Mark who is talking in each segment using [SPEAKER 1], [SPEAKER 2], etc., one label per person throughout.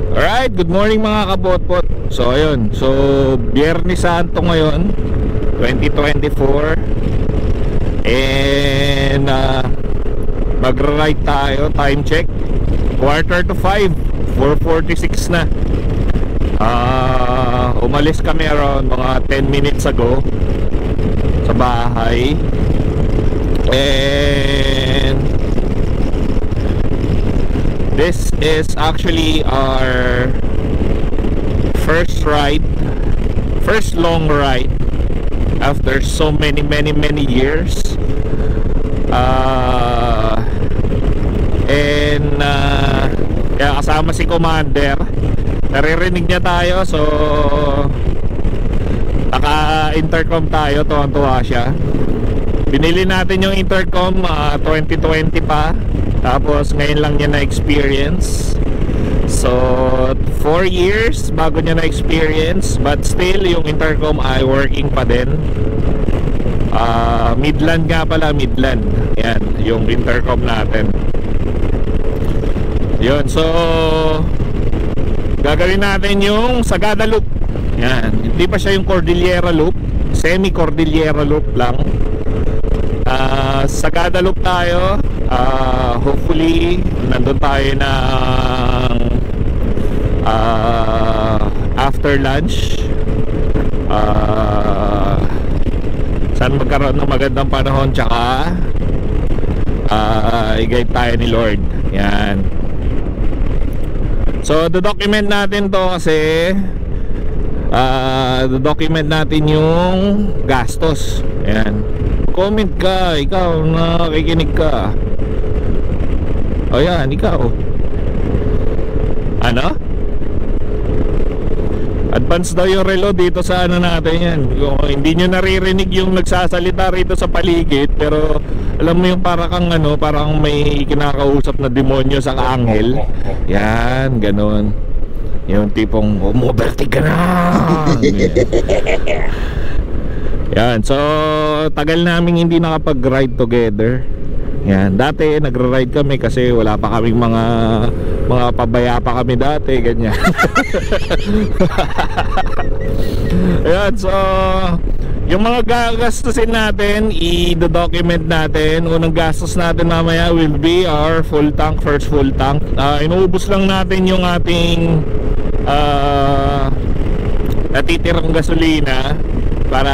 [SPEAKER 1] Alright, good morning mga kabotbot. So ayun, so Biyernes Santo ngayon 2024. And magra-ride tayo. Time check 4:45, 4:46 na. Umalis kami around mga 10 minutes ago sa bahay. And this is actually our first long ride after so many years. Kaya kasama si Commander, naririnig niya tayo, so naka-intercom tayo, tuwang-tuwa siya. Binili natin yung intercom 2020 pa, tapos ngayon lang niya na-experience. So 4 years bago niya na-experience, but still yung intercom ay working pa din. Midland nga pala, Midland. Yan, yung intercom natin. Yun, so gagawin natin yung Sagada Loop. Yan, hindi pa siya yung Cordillera Loop, semi-Cordillera Loop lang. Sagada Loop tayo. Hopefully nandun tayo ng after lunch. Saan magkaroon ng magandang panahon, tsaka i-guide tayo ni Lord. Yan. So document natin to kasi document natin yung gastos. Yan. Comment ka, ikaw na nakikinig ka. O yan, ikaw. Ano? Advance daw yung relo dito sa ano natin yan. Yung, hindi nyo naririnig yung nagsasalita rito sa paligid, pero alam mo yung parang ano, parang may kinakausap na demonyo sa kaanghel. Yan, ganun. Yung tipong umubertig ka na. Yan, so tagal namin hindi nakapag-ride together. Yan, dati nagra-ride kami kasi wala pa kaming mga pabaya pa kami dati, ganyan. Yan, so yung mga gagastusin natin, i-document natin. Unang gastos natin mamaya will be our full tank, first full tank. Inuubos lang natin yung ating natitirang gasolina para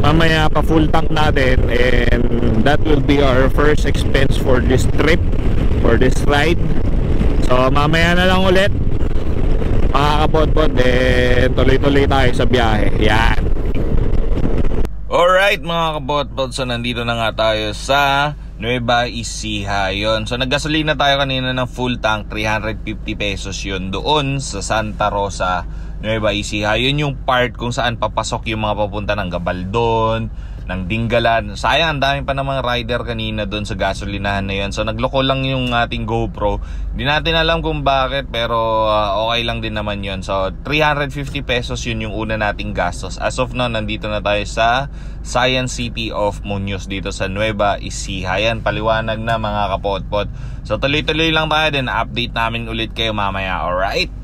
[SPEAKER 1] mamaya pa full tank natin, and that will be our first expense for this trip, for this ride. So mamaya na lang ulit mga kapotpot, tuloy-tuloy tayo sa biyahe. Yan. Alright mga kapotpot, so nandito na nga tayo sa Nueva Ecija. Yun, so naggasolina tayo kanina ng full tank, 350 pesos yun doon sa Santa Rosa, Nueva Ecija. Yun yung part kung saan papasok yung mga papunta ng Gabaldon, ng Dingalan. Sayang, ang dami pa namang rider kanina doon sa gasolinahan na yun. So nagloko lang yung ating GoPro. Hindi natin alam kung bakit, pero okay lang din naman yun. So 350 pesos yun yung una nating gastos. As of now, nandito na tayo sa Science City of Muñoz dito sa Nueva Ecija. Yan, paliwanag na mga kapotpot. So tuloy-tuloy lang tayo din. Update namin ulit kayo mamaya. Alright?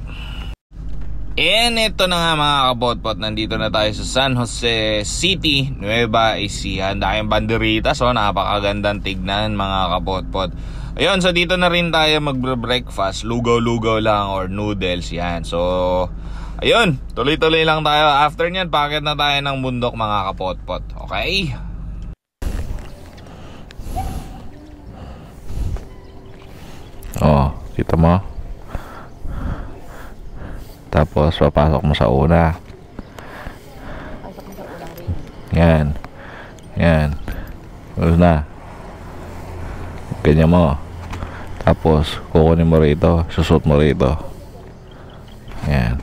[SPEAKER 1] And ito na nga mga kabotpot, nandito na tayo sa San Jose City, Nueva Ecija. Ang daming banderita, so napakagandang tignan mga kabotpot. Ayun, so dito na rin tayo magbre-breakfast, lugaw-lugaw lang or noodles, yan. So ayun, tuloy-tuloy lang tayo. After nyan, packet na tayo ng bundok mga kapotpot. Okay? Oh, kita mo? Tapos papasok mo sa una. Yan. Yan. Tapos na. Ganyan mo. Tapos kukunin mo rito, susot mo rito. Yan.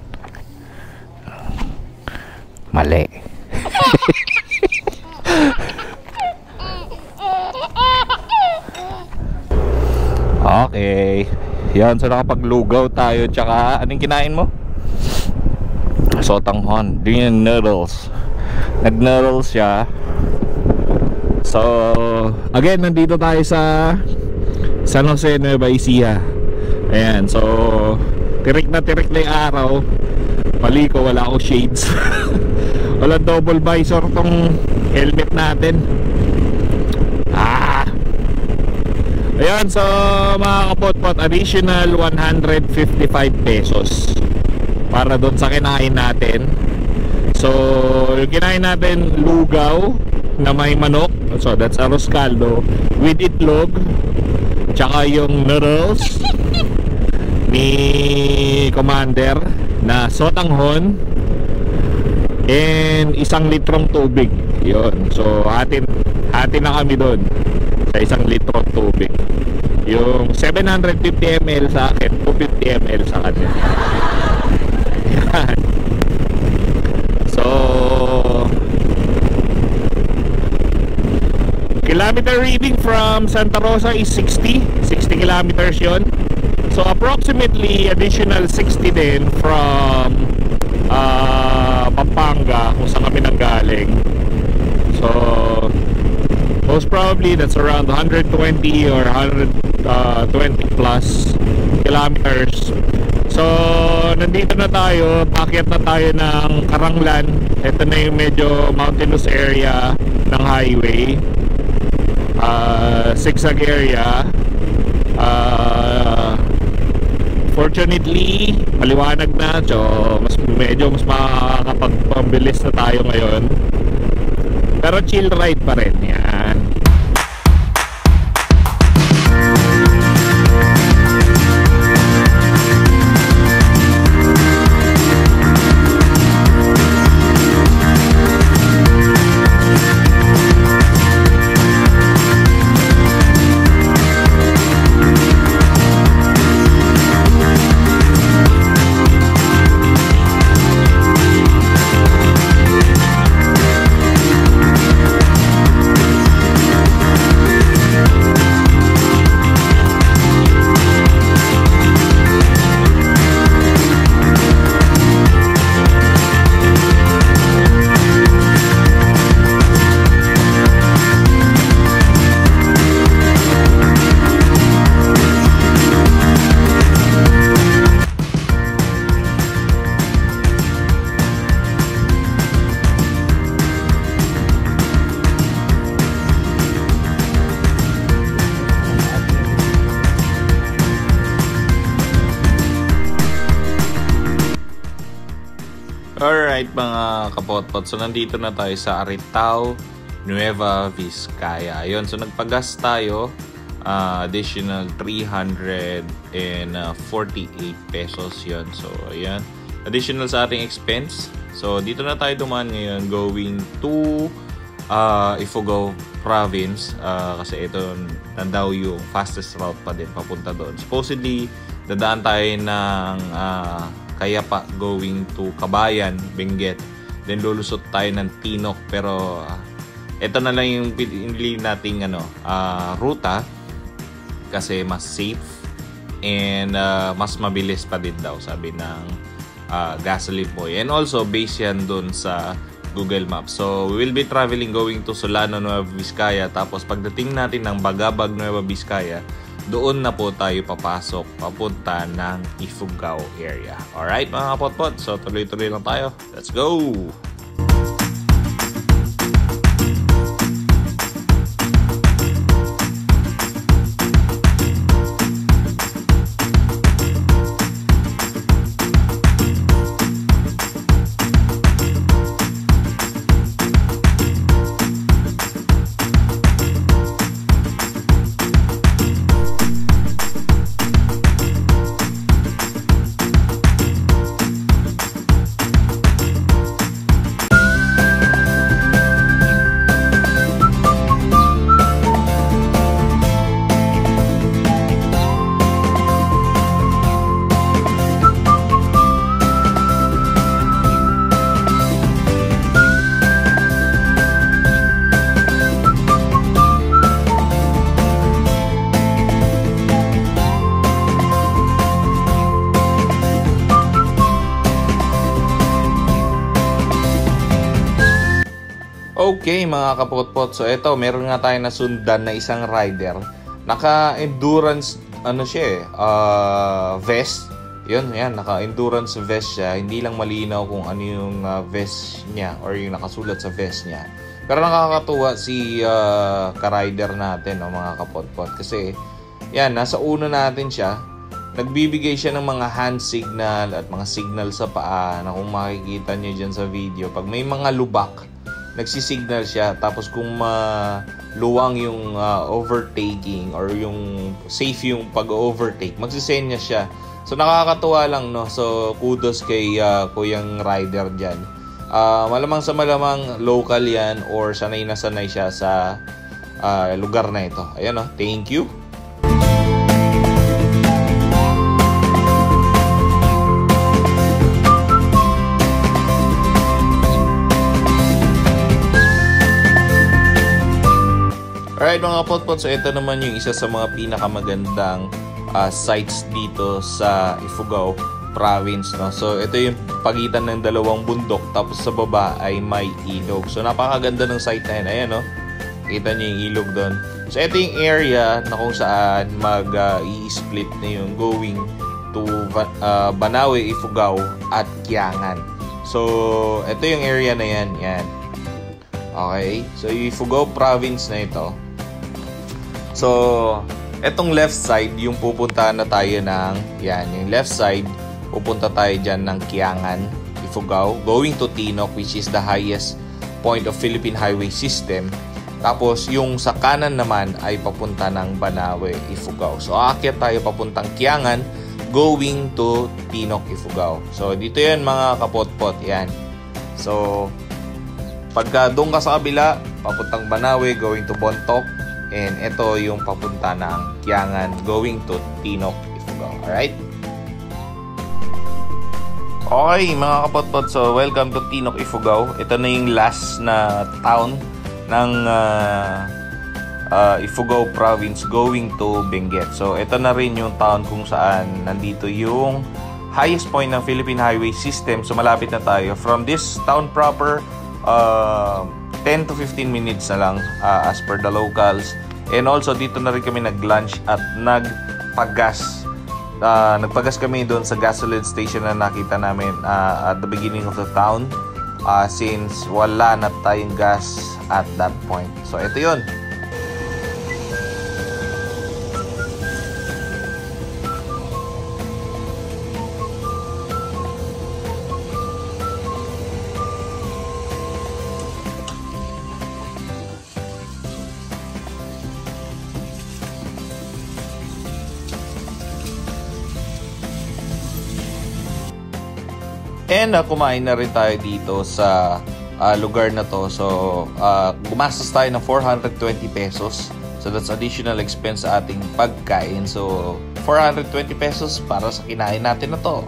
[SPEAKER 1] Mali. Okay. Yan, so nakapaglugaw tayo. Tsaka anong kinain mo? Sotanghon. Din yung noodles. Nag-noodles siya. So again, nandito tayo sa San Jose, Nueva Ecija. Ayan, so
[SPEAKER 2] Tirik na yung araw. Mali ko, wala akong shades. Wala double visor tong helmet natin. Ayan, so mga kapotpot, additional 155 pesos para doon sa kinain natin. So yung kinain natin, lugaw na may manok. So that's arroz caldo with itlog, tsaka yung noodles ni Commander na sotanghon, and 1 litrong tubig. Yun. So hati na kami doon sa 1 litrong tubig. Yung 750 ml sa akin, 250 ml sa kanya. Yan. So kilometer reading from Santa Rosa is 60 kilometers yun. So approximately additional 60 din from Pampanga, kung saan kami nanggaling. So most probably that's around 120 or 120 plus kilometers. So nandito na tayo, paakyat na tayo ng Karanglan. Ito na yung medyo mountainous area ng highway, zigzag area. Fortunately maliwanag na, so medyo mas makakapagpabilis na tayo ngayon, pero chill ride pa rin yan. Alright mga kapotpot, so nandito na tayo sa Aritao, Nueva Vizcaya. Ayun, so nagpagas tayo, additional 348 pesos yun. So ayan, additional sa ating expense. So dito na tayo dumaan ngayon, going to Ifugao Province, kasi ito na daw yung fastest route pa din papunta doon. Supposedly dadaan tayo ng Kayapa going to Kabayan, Benguet, then lulusot tayo ng Tinok, pero ito na lang yung pinili nating ruta kasi mas safe and mas mabilis pa din daw, sabi ng gasoline boy, and also base yan dun sa Google Maps. So we will be traveling going to Solano, Nueva Vizcaya, tapos pagdating natin ng Bagabag, Nueva Vizcaya, doon na po tayo papasok papunta ng Ifugao area. Alright mga kapotpot, so tuloy-tuloy lang tayo. Let's go! Okay mga kapotpot, so ito meron nga tayo nasundan na isang rider. Naka-endurance vest Yun, yan, naka-endurance vest siya. Hindi lang malinaw kung ano yung vest niya or yung nakasulat sa vest niya. Pero nakakatuwa si ka-rider natin, mga kapotpot. Kasi, yan, nasa uno natin siya. Nagbibigay siya ng mga hand signal at mga signal sa paa na kung makikita niyo dyan sa video. Pag may mga lubak, nagsisignal siya. Tapos kung luwang yung overtaking or yung safe yung pag-overtake, magsisenya siya. So nakakatuwa lang, no? So kudos kay Kuyang Rider dyan. Malamang sa malamang local yan or sanay na sanay siya sa lugar na ito. Ayan, no? Thank you. Alright mga potpot, so ito naman yung isa sa mga pinakamagandang sites dito sa Ifugao province, no? So ito yung pagitan ng dalawang bundok, tapos sa baba ay may ilog. So napakaganda ng site na yun. Ayan, no? Kita nyo yung ilog doon. So ito yung area na kung saan i-split na yung going to Banawe, Ifugao at Kiangan. So ito yung area na yan. Yan. Okay, so yung Ifugao province na ito. So etong left side, yung pupuntahan na tayo ng, yan, yung left side, pupunta tayo dyan ng Kiangan, Ifugao, going to Tinok, which is the highest point of Philippine highway system. Tapos, yung sa kanan naman ay papunta ng Banawe, Ifugao. So, aakyat tayo papuntang Kiangan, going to Tinok, Ifugao. So, dito yan mga kapotpot, yan. So, pagka doon ka sa kabila, papuntang Banawe, going to Bontoc. And ito yung papunta ng Kiangan, going to Tinok, Ifugao. Alright? Okay, mga kapotpot. So, welcome to Tinok, Ifugao. Ito na yung last na town ng Ifugao province going to Benguet. So, ito na rin yung town kung saan nandito yung highest point ng Philippine highway system. So, malapit na tayo. From this town proper, 10 to 15 minutes na lang as per the locals. And also dito na rin kami nag-lunch at nagpagas. Nagpagas kami doon sa gasoline station na nakita namin at the beginning of the town, since wala na tayong gas at that point. So ito yun. And kumain na rin tayo dito sa lugar na to. So, gumastos tayo ng 420 pesos. So, that's additional expense sa ating pagkain. So, 420 pesos para sa kinain natin na to.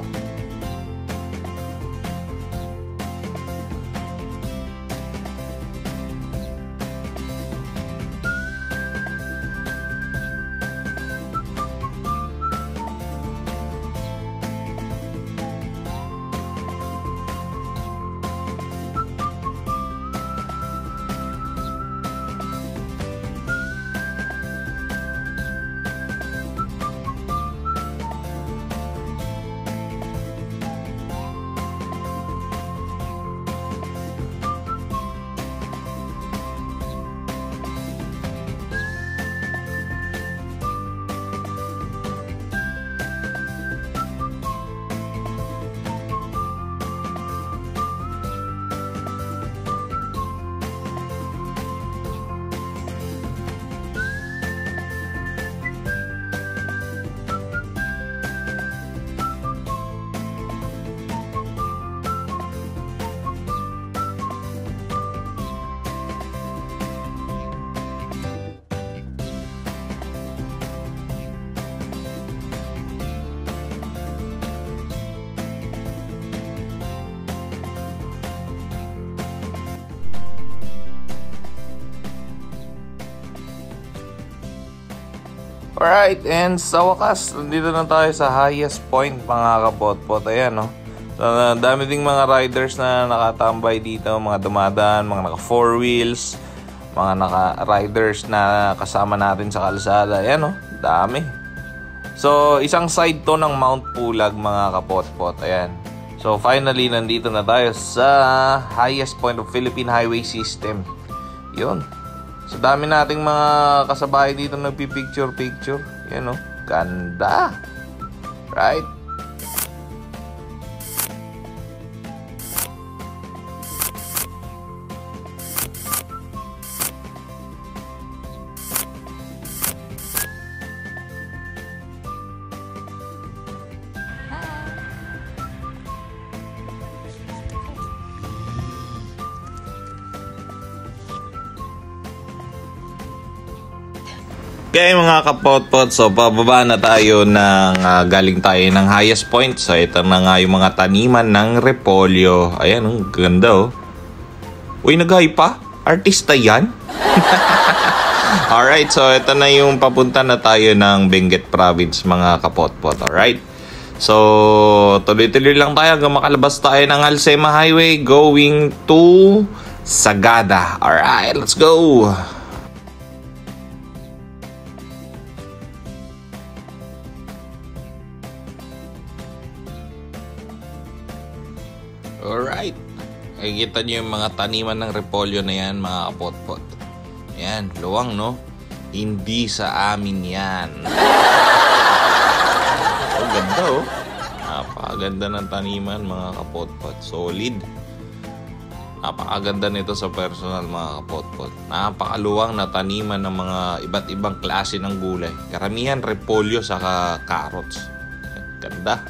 [SPEAKER 2] Alright, and sa wakas, nandito na tayo sa highest point mga kapotpot. Ayan, no? So, dami ding mga riders na nakatambay dito, mga dumadaan, mga naka 4 wheels, mga naka riders na kasama natin sa kalsada. Ayan, no? Dami.
[SPEAKER 1] So, isang side to ng Mount Pulag mga kapotpot. Ayan. So, finally, nandito na tayo sa highest point of Philippine Highway System. Yun. So, dami nating mga kasabay dito nagpipicture-picture. Yan, oh. Ganda. Right?
[SPEAKER 2] Okay mga kapotpot, so pababa na tayo ng galing tayo ng highest point. So ito na nga yung mga taniman ng repolyo. Ayan, ang ganda oh. Uy, nag-hi pa? Artista yan? Alright, so ito na yung papunta na tayo ng Benguet Province mga kapotpot. Alright, so tuloy-tuloy lang tayo hanggang makalabas tayo ng Alsema Highway going to Sagada. Alright, let's go! Alright. Nakikita nyo yung mga taniman ng repolyo na yan mga kapotpot. Yan, luwang no? Hindi sa amin yan. Oh, ganda oh. Napakaganda ng taniman mga kapotpot. Solid. Napakaganda nito sa personal mga kapotpot. Napakaluwang na taniman ng mga iba't ibang klase ng gulay. Karamihan repolyo saka carrots. Ganda.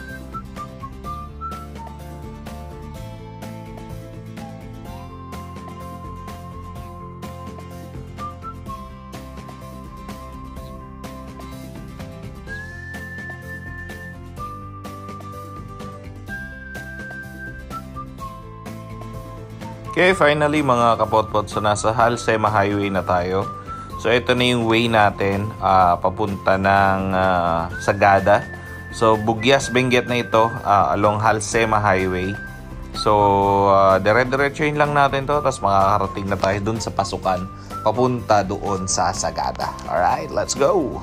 [SPEAKER 1] Okay, finally mga kapotpot, so nasa Alsema Highway na tayo. So ito na yung way natin papunta ng Sagada. So Bugyas, Benguet na ito along Alsema Highway. So dire-diretsuhin lang natin to, tapos makakarating na tayo dun sa pasukan papunta doon sa Sagada. Alright, let's go!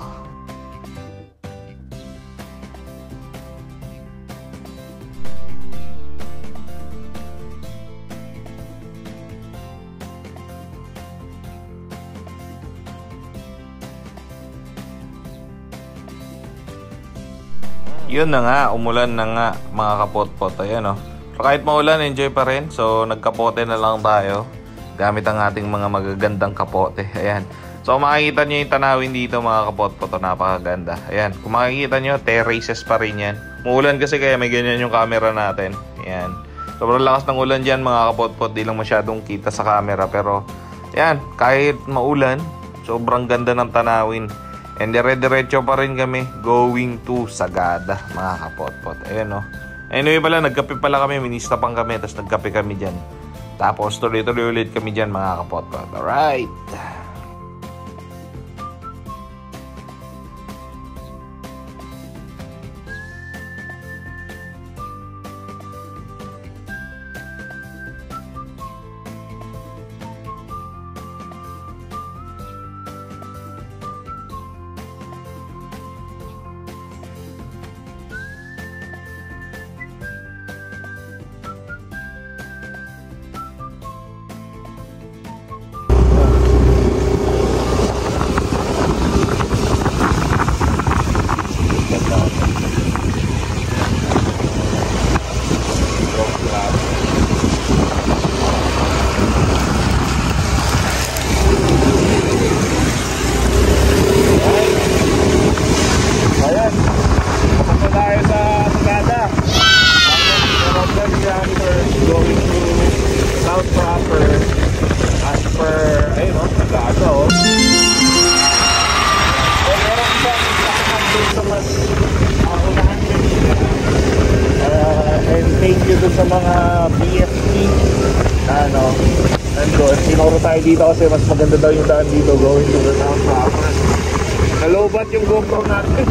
[SPEAKER 1] Yun na nga, umulan na nga mga kapotpot. Ayan oh. So kahit maulan, enjoy pa rin. So nagkapote na lang tayo gamit ang ating mga magagandang kapote. Ayan. So kung makikita nyo yung tanawin dito mga kapotpot, napakaganda. Ayan. Kung makikita nyo, terraces pa rin yan. Muulan kasi kaya may ganyan yung camera natin. Ayan. Sobrang lakas ng ulan dyan mga kapotpot. Di lang masyadong kita sa camera. Pero ayan, kahit maulan, sobrang ganda ng tanawin. And dire-diretso pa rin kami going to Sagada mga kapotpot. Ayan o. Anyway pala, nagkape pala kami. Ministapang kami, tapos nagkape kami dyan. Tapos tuloy-tuloy ulit kami dyan mga kapotpot. Alright.
[SPEAKER 3] sa mga BFT nandun. Sinuro tayo dito kasi mas maganda daw yung daan dito going to the town proper. Nalobat yung GoPro natin.